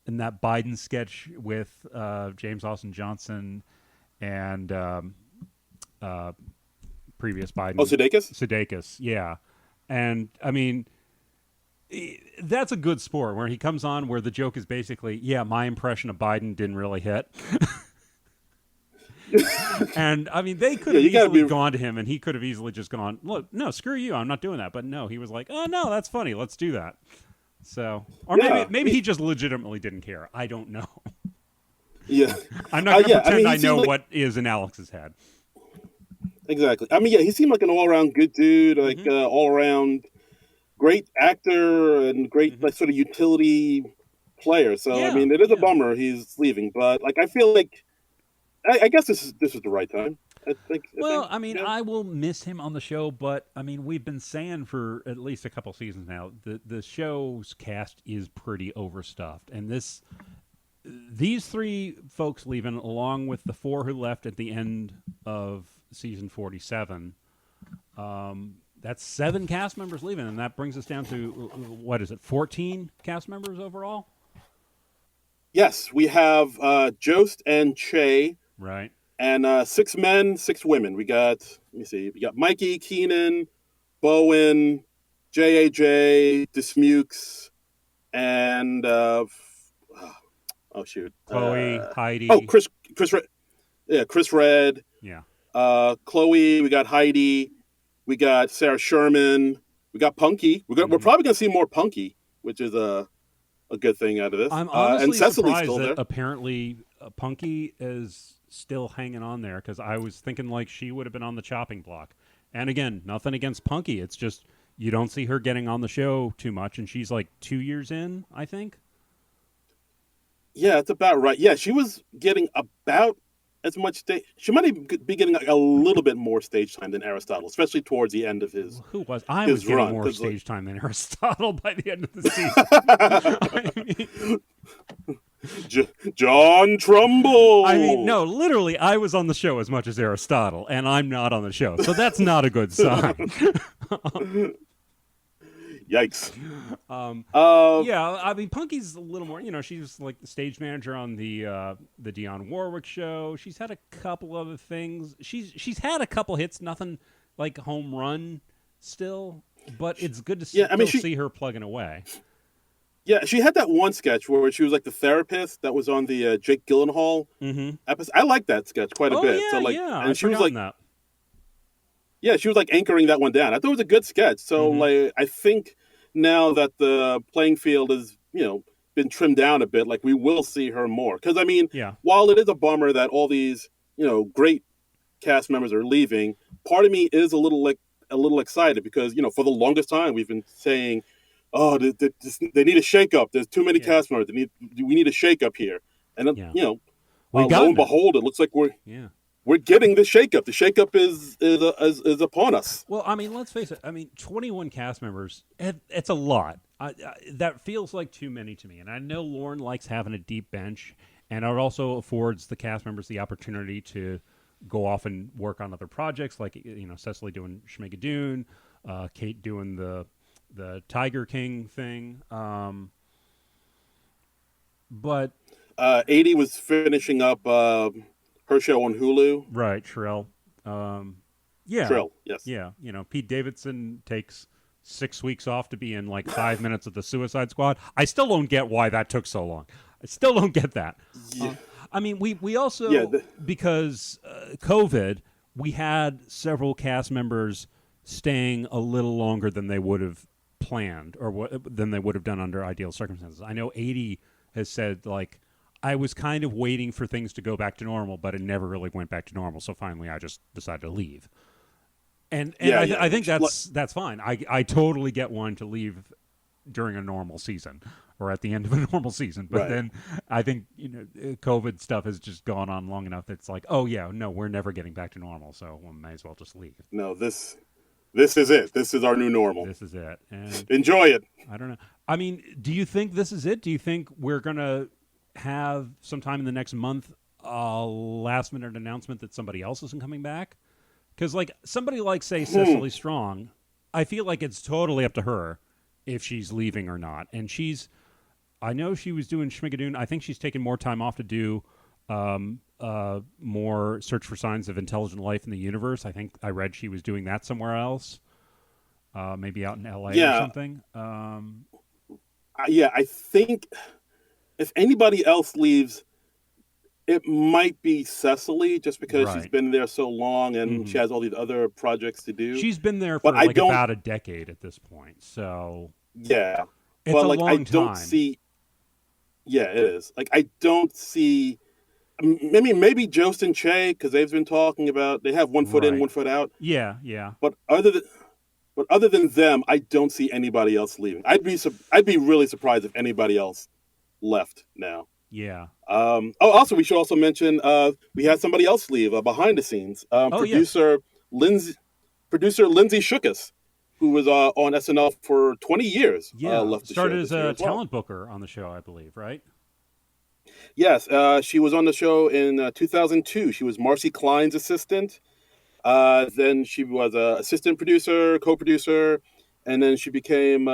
in that Biden sketch with James Austin Johnson and uh, previous oh, Biden Sudeikis. Sudeikis. Yeah, and I mean, that's a good sport where he comes on where the joke is basically, yeah, my impression of Biden didn't really hit. And I mean, they could Yeah, have you gotta easily be. gone to him and he could have easily just gone, look, no, screw you, I'm not doing that. But no, he was like, oh no, that's funny, let's do that. So, or maybe Yeah, maybe he just legitimately didn't care. I don't know. Yeah, I'm not going to yeah. I pretend mean, I he know seemed like what is in Alex's head. exactly. I mean, yeah, he seemed like an all around good dude, like Mm-hmm. all around great actor and great Mm-hmm. like sort of utility player. So I Yeah, mean, it is a yeah. bummer he's leaving, but like I feel like I guess this is the right time. I think Well, I mean, yeah. I will miss him on the show, but I mean, we've been saying for at least a couple seasons now the show's cast is pretty overstuffed, and these three folks leaving, along with the four who left at the end of season 47. That's seven cast members leaving, and that brings us down to what is it, 14 cast members overall? Yes, we have Jost and Che Right. and six men, six women. We got let me see, we got Mikey, Keenan, Bowen, JAJ, Dismukes, and oh shoot, Chloe, oh Heidi. Chris Red, yeah, Chris Red, Yeah. Chloe. We got Heidi. We got Sarah Sherman. We got Punky. We're Mm-hmm. probably gonna see more Punky, which is a good thing out of this. I'm And honestly Cecily's surprised still that there. apparently Punky is still hanging on there because I was thinking like she would have been on the chopping block. And again, nothing against Punky. It's just you don't see her getting on the show too much, and she's like 2 years in, I think. Yeah, it's about right. Yeah, she was getting about as much stage. She might even be getting like a little bit more stage time than Aristotle, especially towards the end of his Who was I was his getting run. more Because stage time than Aristotle by the end of the season. I mean, John Trumbull. no, literally, I was on the show as much as Aristotle, and I'm not on the show, so that's not a good sign. Yikes. Um, Uh, yeah, I mean, Punky's a little more. She's like the stage manager on the Dionne Warwick show. She's had a couple other things. She's had a couple hits, nothing like home run still, but it's good to yeah, I mean still see her plugging away. yeah, she had that one sketch where she was like the therapist that was on the Jake Gyllenhaal Mm-hmm. episode. I like that sketch quite a Oh bit. So yeah, like, yeah, and I've she was forgotten like, that. yeah, she was like anchoring that one down. I thought it was a good sketch. So Mm-hmm. like, I think now that the playing field is been trimmed down a bit, like we will see her more. Because I mean, Yeah, while it is a bummer that all these great cast members are leaving, part of me is a little excited because for the longest time we've been saying, oh, they need a shakeup. There's too many yeah, cast members. We need a shakeup here. And yeah. We've lo and gotten it. behold, it looks like Yeah. we're getting the shakeup. The shakeup is upon us. Well, I mean, let's face it. I mean, 21 cast members, it's a lot. That feels like too many to me. And I know Lauren likes having a deep bench, and it also affords the cast members the opportunity to go off and work on other projects, like Cecily doing Schmigadoon, Kate doing the Tiger King thing. But 80 was finishing up her show on Hulu. right, Sherelle. Yeah, Trill, yes. yeah. Pete Davidson takes 6 weeks off to be in like 5 minutes of the Suicide Squad. I still don't get why that took so long. I still don't get that. Yeah. I mean, we also Yeah, because COVID, we had several cast members staying a little longer than they would have planned or than they would have done under ideal circumstances. I know 80 has said like I was kind of waiting for things to go back to normal, but it never really went back to normal. So finally, I just decided to leave. And Yeah, I think that's fine. I totally get wanting to leave during a normal season or at the end of a normal season. But Right. then I think COVID stuff has just gone on long enough that it's like, oh yeah, no, we're never getting back to normal, so we may as well just leave. No, this is it. This is our new normal. This is it. And Enjoy it. I don't know. I mean, do you think this is it? Do you think we're gonna have sometime in the next month a last minute announcement that somebody else isn't coming back? Because like somebody like say Cecily Strong, I feel like it's totally up to her if she's leaving or not. And I know she was doing Schmigadoon. I think she's taken more time off to do more search for signs of intelligent life in the universe. I think I read she was doing that somewhere else, maybe out in LA or something. Yeah, I think if anybody else leaves, it might be Cecily, just because she's Right. been there so long and she Mhm. has all these other projects to do. She's been there for But I like don't. about a decade at this point, so Yeah, it's but a like I long don't time. see. Yeah, it is. Like I don't see maybe Jost and Che, because they've been talking about they have 1 foot in, Right. 1 foot out. Yeah, yeah, But other than them, I don't see anybody else leaving. I'd be really surprised if anybody else left now. yeah. Also, we should also mention we had somebody else leave behind the scenes. Oh, yes. Lindsay Producer Lindsay Shookus, who was on SNL for 20 years, Yeah. left the show Started as this year a as well. talent booker on the show, I believe, right? Yes, she was on the show in 2002. She was Marcy Klein's assistant. Then she was a assistant producer, co-producer, and then she became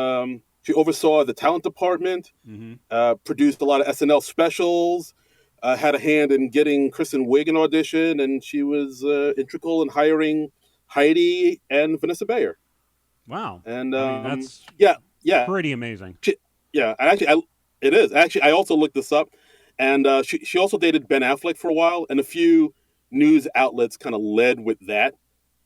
she oversaw the talent department, Mm-hmm. produced a lot of SNL specials, had a hand in getting Kristen Wiig an audition, and she was integral in hiring Heidi and Vanessa Bayer. Wow. And I mean, that's yeah, yeah, pretty amazing. she, yeah. And actually, it is actually. I also looked this up, and she also dated Ben Affleck for a while, and a few news outlets kind of led with that,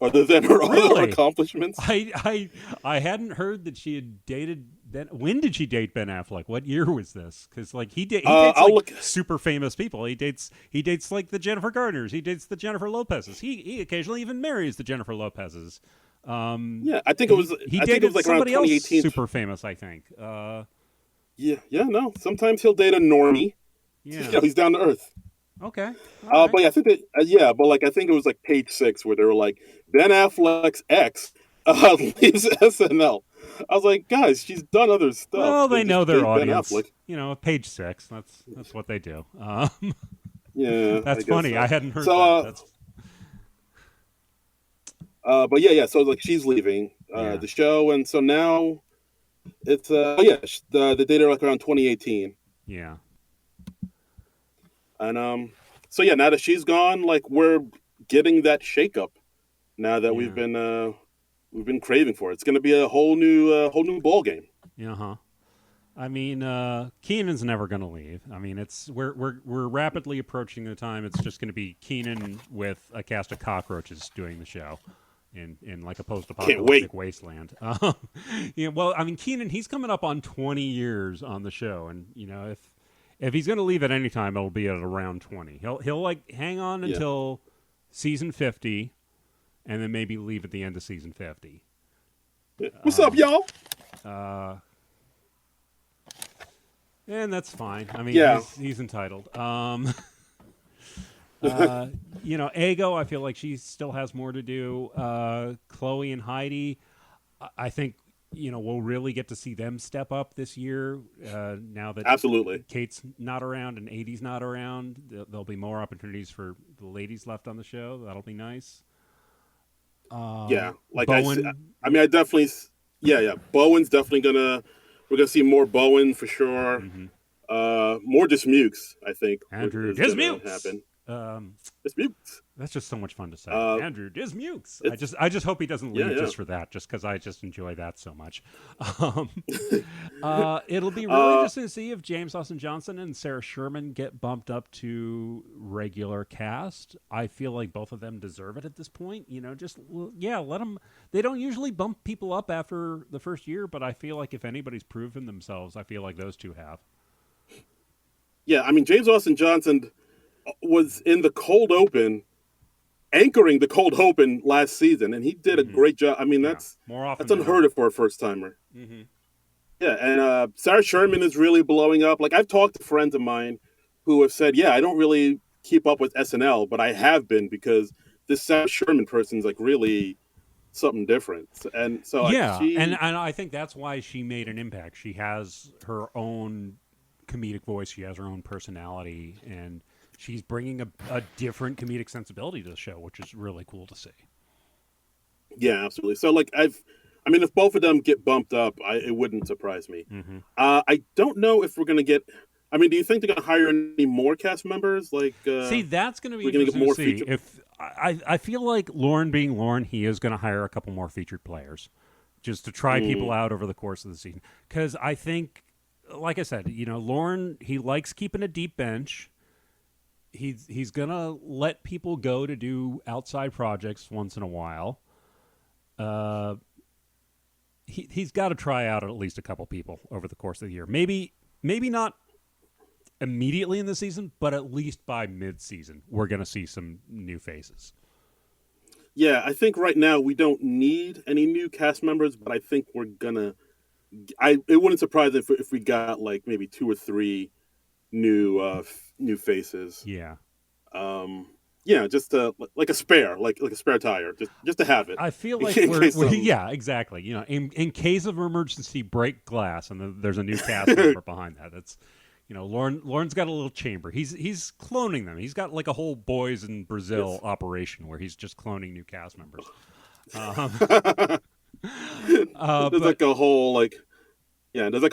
other than her other Really? accomplishments. I hadn't heard that she had dated Ben. When did she date Ben Affleck? What year was this? Because like he dates I'll like look. super famous people. He dates like the Jennifer Gardners. He dates the Jennifer Lopez's. He occasionally even marries the Jennifer Lopez's. Yeah, I think it was. He I think it was dated like around somebody else 2018. super famous. I think. Yeah, yeah. No, sometimes he'll date a normie. You Yeah. know, he's down to earth. Okay. All right. But yeah, I think that, yeah, but like I think it was like page 6 where they were like Ben Affleck's ex leaves SNL. I was like, guys, she's done other stuff Well, they than know just their date Ben audience. Affleck. Page 6. That's what they do. Yeah, I That's guess funny. so. I hadn't heard So, that. That's but yeah, yeah. So like she's leaving yeah, the show, and so now it's yeah, the data like around 2018, yeah, and so yeah, now that she's gone, like we're getting that shakeup. Now that yeah, we've been craving for it. It's going to be a whole new ball game. yeah. Huh. I mean, Keenan's never going to leave. I mean, we're rapidly approaching the time. It's just going to be Keenan with a cast of cockroaches doing the show in like a Can't wait. post-apocalyptic wasteland. Yeah. Well, I mean, Keenan, he's coming up on 20 years on the show, and if he's going to leave at any time, it'll be at around 20. He'll like hang on Yeah. until season 50, and then maybe leave at the end of season 50. What's up, y'all? Uh, And that's fine. I mean, Yeah. he's entitled. Ego, I feel like she still has more to do. Chloe and Heidi, I think, we'll really get to see them step up this year. Now that Absolutely. Kate's not around and 80's not around, there'll be more opportunities for the ladies left on the show. That'll be nice. Yeah. Like Bowen, I mean, I definitely. Yeah, yeah. Bowen's definitely we're gonna see more Bowen for sure. mhm. More Dismukes, I think. Andrew is gonna Dismukes. happen. Um, Dismukes. That's just so much fun to say. Uh, Andrew Dismukes. it's I just hope he doesn't yeah, leave yeah. just for that, just because I just enjoy that so much. Um, it'll be really uh, interesting to see if James Austin Johnson and Sarah Sherman get bumped up to regular cast. I feel like both of them deserve it at this point. Let them. They don't usually bump people up after the first year, but I feel like if anybody's proven themselves, I feel like those two have. yeah. I mean, James Austin Johnson was in the cold open, anchoring the cold open last season, and he did a Hmm. great job. I mean, Yeah, more often that's than unheard not. of for a first timer. Hmm. Yeah, and Sarah Sherman is really blowing up. Like I've talked to friends of mine who have said, "Yeah, I don't really keep up with SNL, but I have been because this Sarah Sherman person's like really something different." And so like Yeah, and she, I think that's why she made an impact. She has her own comedic voice. She has her own personality, and she's bringing a different comedic sensibility to the show, which is really cool to see. yeah, absolutely. So like I mean, if both of them get bumped up, it wouldn't surprise me. Hmm. I don't know if we're gonna get. I mean, do you think they're gonna hire any more cast members? Like, See, that's going to be we're gonna get interesting to more see. feature. If I feel like Lauren being Lauren, he is going to hire a couple more featured players just to try people Mm, out over the course of the season. Because I think, like I said, Lauren, he likes keeping a deep bench. He's gonna let people go to do outside projects once in a while. Uh, he's got to try out at least a couple people over the course of the year. Maybe not immediately in the season, but at least by mid-season, we're going to see some new faces. Yeah, I think right now we don't need any new cast members, but I think we're gonna. It wouldn't surprise if we got like maybe 2 or 3 new faces. Yeah. Yeah, just like a spare, like a spare tire, just to have it. I feel like In we're case yeah, exactly. You know, in case of emergency, break glass, and there's a new cast member behind that. That's, you know, Lauren's got a little chamber. He's cloning them. He's got like a whole Boys in Brazil operation where he's just cloning new cast members. There's like a whole like. Yeah, there's like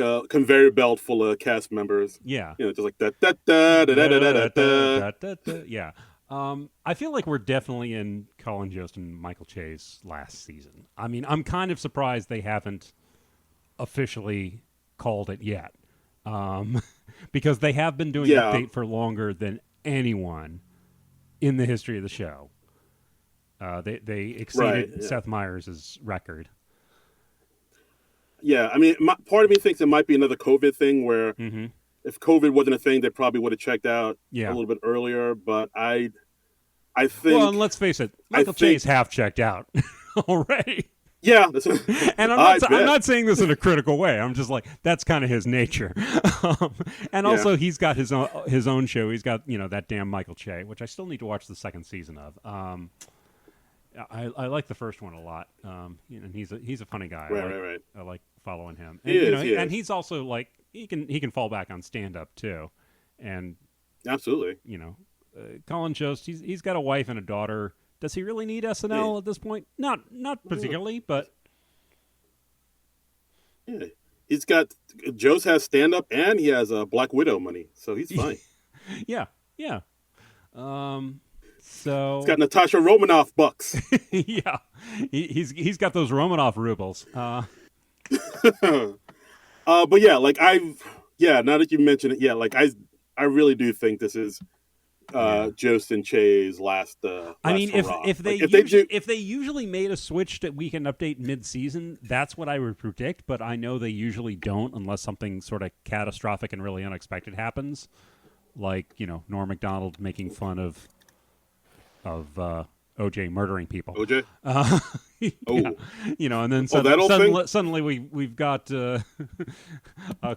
a conveyor belt full of cast members. Yeah, you know, just like da da da da da da da. Yeah. I feel like we're definitely in Colin Jost and Michael Che's last season. I mean, I'm kind of surprised they haven't officially called it yet, because they have been doing update for longer than anyone in the history of the show. They exceeded Seth Meyers' record. Yeah, I mean, part of me thinks it might be another COVID thing where if COVID wasn't a thing, they probably would have checked out a little bit earlier. But I think. Well, and let's face it, Michael Che's half checked out already. Yeah, and I'm not saying this in a critical way. I'm just like, that's kind of his nature. And also, he's got his own show. He's got, you know, that damn Michael Che, which I still need to watch the second season of. I like the first one a lot. You know, he's a funny guy. Right. I like following him. And, and he's also like he can fall back on stand up too, and absolutely. You know, Colin Jost, he's got a wife and a daughter. Does he really need SNL at this point? Not particularly, but he's got Jost has stand up and he has Black Widow money, so he's fine. yeah. So he's got Natasha Romanoff bucks. Yeah, he's got those Romanoff rubles. But yeah, like now that you mention it, like I really do think this is Jost and Che's last. I mean, if they usually made a switch that we can update mid-season, that's what I would predict. But I know they usually don't unless something sort of catastrophic and really unexpected happens, like, you know, Norm Macdonald making fun of OJ murdering people. OJ? Yeah. You know, and then suddenly we've got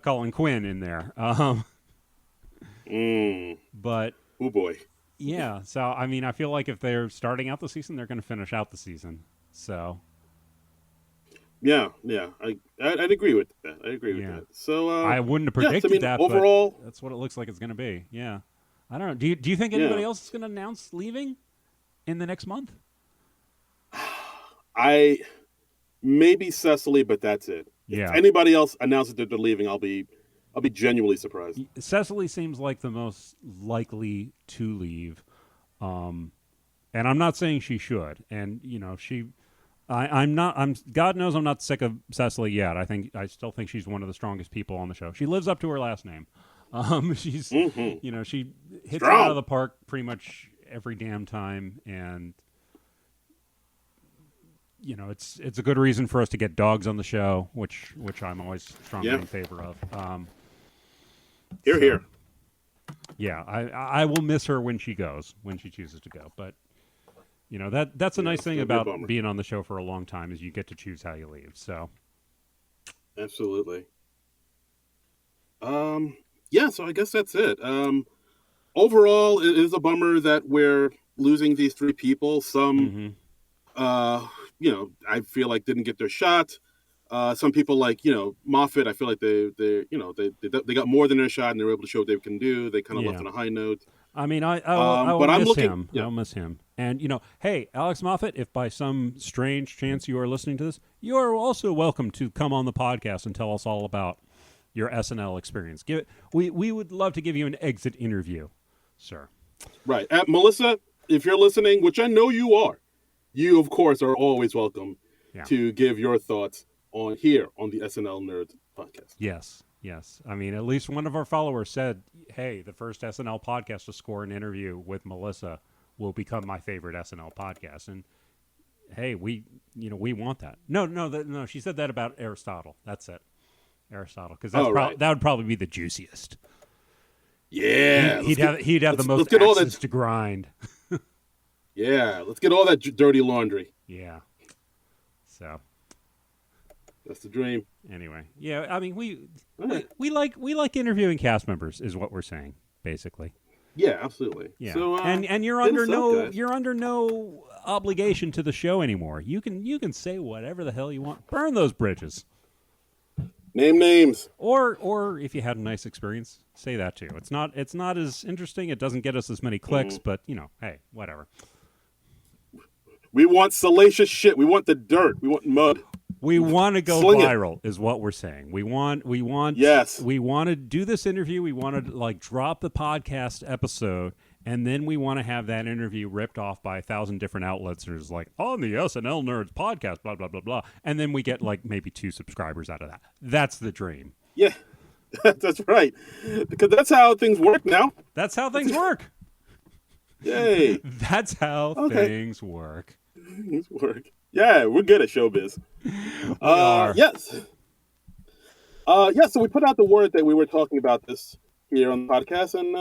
Colin Quinn in there. But oh boy. Yeah, so I mean, I feel like if they're starting out the season, they're going to finish out the season. So. Yeah, I'd agree with that. I agree with that. So I wouldn't have predicted that. Overall, but that's what it looks like it's going to be. Yeah, I don't know. Do you think anybody else is going to announce leaving in the next month? Maybe Cecily, but that's it. Yeah. If anybody else announces that they're leaving, I'll be genuinely surprised. Cecily seems like the most likely to leave, and I'm not saying she should. And you know, I'm not. God knows I'm not sick of Cecily yet. I still think she's one of the strongest people on the show. She lives up to her last name. She's you know, she hits it out of the park pretty much every damn time, and you know, it's a good reason for us to get dogs on the show, which I'm always strongly in favor of. Here. Yeah, I will miss her when she chooses to go. But you know, that's a nice thing about being on the show for a long time is you get to choose how you leave. So absolutely. So I guess that's it. Overall, it is a bummer that we're losing these 3 people. Some, you know, I feel like didn't get their shot. Some people like, you know, Moffat, I feel like they got more than their shot and they were able to show what they can do. They kind of left on a high note. I mean, I will miss him. Yeah. I'll miss him. And, you know, hey, Alex Moffat, if by some strange chance you are listening to this, you are also welcome to come on the podcast and tell us all about your SNL experience. We would love to give you an exit interview, sir. Right. Melissa, if you're listening, which I know you are, you, of course, are always welcome to give your thoughts on the SNL Nerd podcast. Yes. I mean, at least one of our followers said, hey, the first SNL podcast to score an interview with Melissa will become my favorite SNL podcast. And hey, we want that. No, she said that about Aristotle. That's it. Aristotle, because that would probably be the juiciest. Yeah, he'd have the most get all axes that. to grind. Yeah, let's get all that dirty laundry. Yeah. So That's the dream. anyway, yeah. I mean, we Right. we like interviewing cast members, is what we're saying, basically. Yeah, absolutely. Yeah, So, and you're hit under us up, no guys. obligation to the show anymore. You can say whatever the hell you want. Burn those bridges. Name names. Or if you had a nice experience, say that too. It's not as interesting. It doesn't get us as many clicks, but hey, whatever. We want salacious shit. We want the dirt. We want mud. We want to go Sling it. viral, is what we're saying. We want Yes. we want to do this interview. We want to like drop the podcast episode, and then we want to have that interview ripped off by 1,000 different outlets. And it's like on the SNL Nerds podcast, blah blah blah blah, and then we get like maybe 2 subscribers out of that. That's the dream. Yeah, that's right. Because that's how things work now. That's how things work. Yay. That's how things work. Things work. Yeah, we're good at showbiz. We are. Yes. Yeah, so we put out the word that we were talking about this here on the podcast, and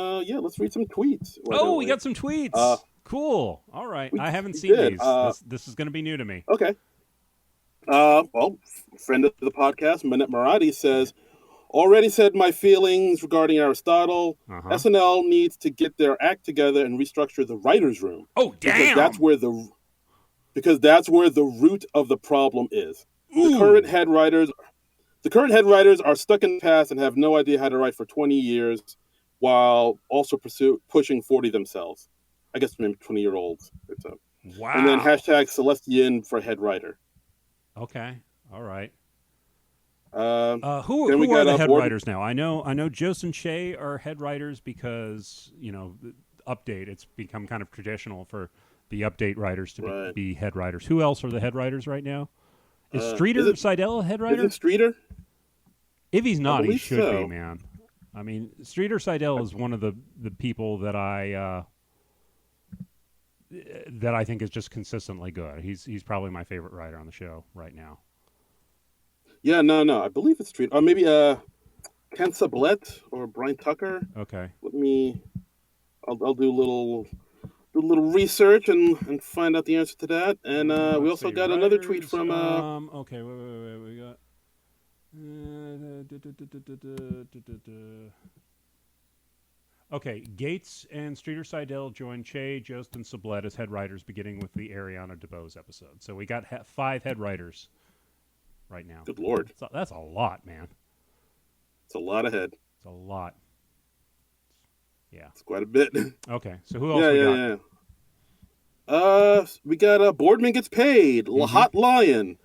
let's read some tweets. Oh, we got some tweets. Cool. All right. I haven't seen did. these. This is going to be new to me. Okay. Friend of the podcast, Manette Maradi says, already said my feelings regarding Aristotle. SNL needs to get their act together and restructure the writer's room. Oh, damn! Because that's where the root of the problem is. The current head writers are stuck in the past and have no idea how to write for 20 years while also pushing 40 themselves. I guess maybe 20-year-olds. Wow. And then hashtag Celestian for head writer. Okay. All right. Who we are got the head writers now? I know Jost and Shay are head writers because, Update, it's become kind of traditional for the Update writers to be head writers. Who else are the head writers right now? Is Streeter Seidel a head writer? Is it Streeter? If he's not, he should so. be, man. I mean, Streeter Seidel is one of the people that I think is just consistently good. He's probably my favorite writer on the show right now. Yeah, no. I believe it's Streeter. Or maybe Ken Sublette or Brian Tucker. Okay. I'll do a little research and find out the answer to that. And we also got another tweet from. Okay, wait. We got. Okay, Gates and Streeter Seidel joined Che, Jost, and Sublette as head writers, beginning with the Ariana DeBose episode. So we got 5 head writers right now. Good Lord. That's a lot, man. It's a lot ahead. It's a lot. Yeah. It's quite a bit. Okay, so who else we got? We got Boardman Gets Paid, Hot Lion.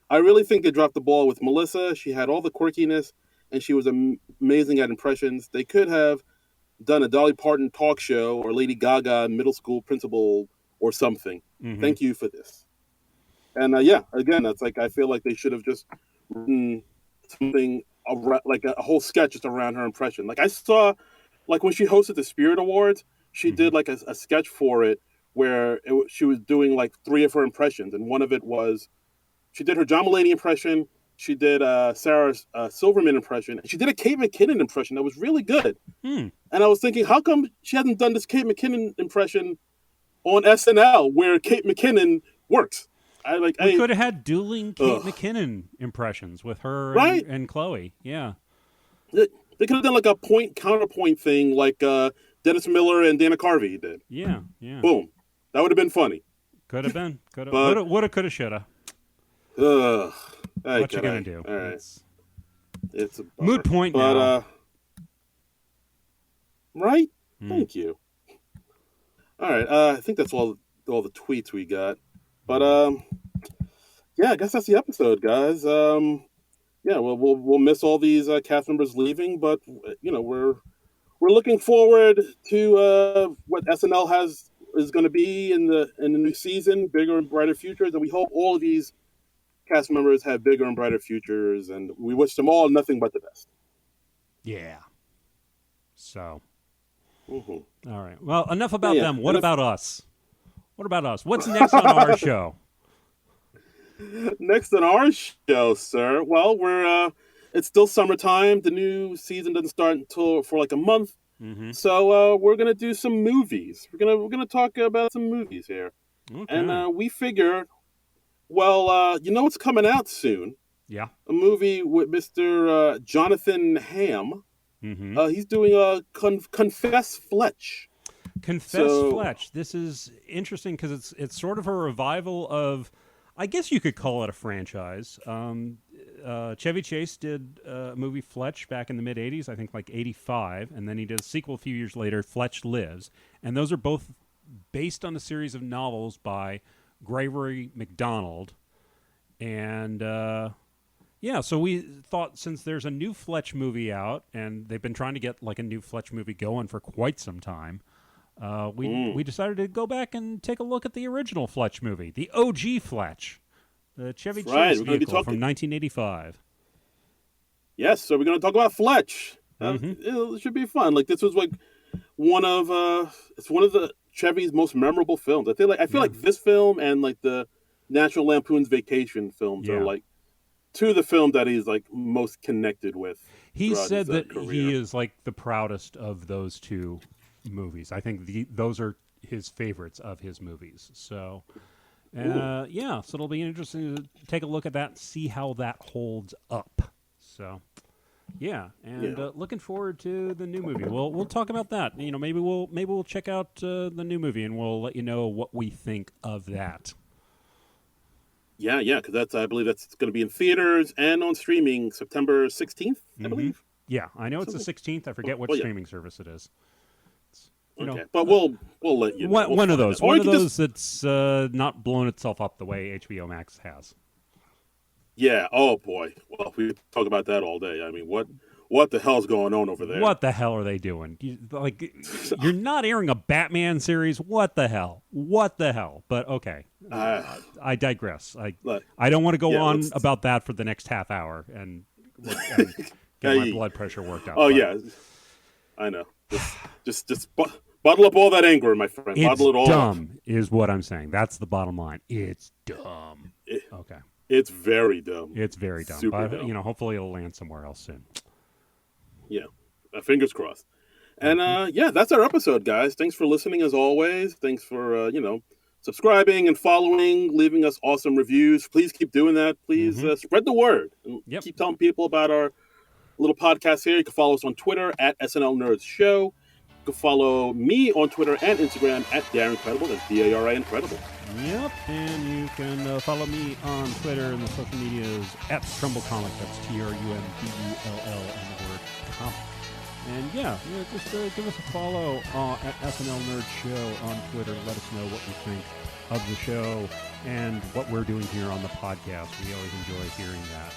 I really think they dropped the ball with Melissa. She had all the quirkiness, and she was amazing at impressions. They could have done a Dolly Parton talk show or Lady Gaga middle school principal or something. Thank you for this. And again, that's like I feel like they should have just written something around, like a whole sketch just around her impression. Like I saw, like when she hosted the Spirit Awards, she did like a sketch for it where she was doing like 3 of her impressions, and one of it was she did her John Mulaney impression, she did Sarah Silverman impression, and she did a Kate McKinnon impression that was really good. And I was thinking, how come she hasn't done this Kate McKinnon impression on SNL where Kate McKinnon works? We could have had dueling Kate McKinnon impressions with her and Chloe. Yeah. They could have done like a counterpoint thing like Dennis Miller and Dana Carvey did. Yeah. Boom. That would have been funny. Could have been. Woulda, coulda, shoulda. What you gonna do? All right. It's a moot point now. Right? Thank you. All right. I think that's all the tweets we got. But I guess that's the episode, guys. We'll miss all these cast members leaving, but we're looking forward to what SNL is going to be in the new season, bigger and brighter futures, and we hope all of these cast members have bigger and brighter futures, and we wish them all nothing but the best. Yeah. So. All right. Well, enough about them. What about us? What's next on our show? Next on our show, sir. Well, it's still summertime. The new season doesn't start until for like a month. So we're gonna do some movies. We're gonna talk about some movies here, and we figured, well, you know what's coming out soon? Yeah. A movie with Mr. Jonathan Hamm. He's doing a Confess Fletch. Confess Fletch. This is interesting because it's sort of a revival of, I guess you could call it a franchise. Chevy Chase did a movie Fletch back in the mid 80s, I think like 85, and then he did a sequel a few years later, Fletch Lives, and those are both based on a series of novels by Gregory MacDonald, and yeah, so we thought since there's a new Fletch movie out, and they've been trying to get like a new Fletch movie going for quite some time, we decided to go back and take a look at the original Fletch movie, the OG Fletch, the Chevy Chase vehicle from 1985. Yes, so we're going to talk about Fletch. It should be fun. Like, this was like it's one of the Chevy's most memorable films. I feel like this film and like the National Lampoon's Vacation films are like two of the films that he's like most connected with. He said that career. He is like the proudest of those two movies. I think those are his favorites of his movies. So, so it'll be interesting to take a look at that and see how that holds up. So, looking forward to the new movie. We'll talk about that. You know, maybe we'll check out the new movie and we'll let you know what we think of that. Yeah, because I believe that's going to be in theaters and on streaming September 16th, I believe. Yeah, I know it's the 16th. I forget what streaming service it is. But we'll let you know. One of those. One of those that's not blown itself up the way HBO Max has. Yeah. Oh boy. Well, we talk about that all day. I mean, what the hell's going on over there? What the hell are they doing? You're not airing a Batman series. What the hell? But okay, I digress. I don't want to go on about that for the next half hour and get my blood pressure worked out. Oh yeah, I know. Just bottle up all that anger, my friend. Bottle it all dumb up. Is what I'm saying. That's the bottom line. It's dumb. Okay. It's very dumb. It's very dumb. Super but dumb. Hopefully it'll land somewhere else soon. Yeah. Fingers crossed. And that's our episode, guys. Thanks for listening as always. Thanks for subscribing and following, leaving us awesome reviews. Please keep doing that. Please spread the word. And keep telling people about our little podcast here. You can follow us on Twitter at SNL Nerds Show. You can follow me on Twitter and Instagram at Darren Credible. That's D-A-R-I Incredible. Yep, and you can follow me on Twitter and the social medias at TrumbleComic. That's TRUMBULL and the word comic. And just give us a follow at SNL Nerd Show on Twitter. Let us know what you think of the show and what we're doing here on the podcast. We always enjoy hearing that.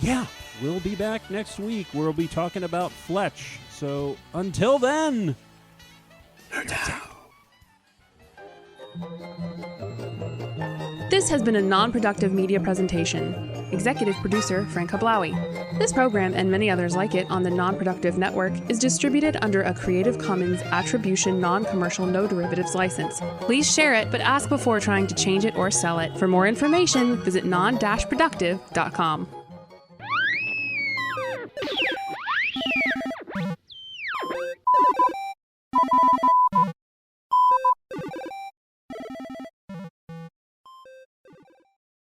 And we'll be back next week. We'll be talking about Fletch. So until then, nerds out. This has been a non-productive media presentation. Executive producer Frank Hablawi. This program and many others like it on the Non-Productive Network is distributed under a Creative Commons Attribution Non-Commercial No Derivatives license. Please share it, but ask before trying to change it or sell it. For more information, visit non-productive.com.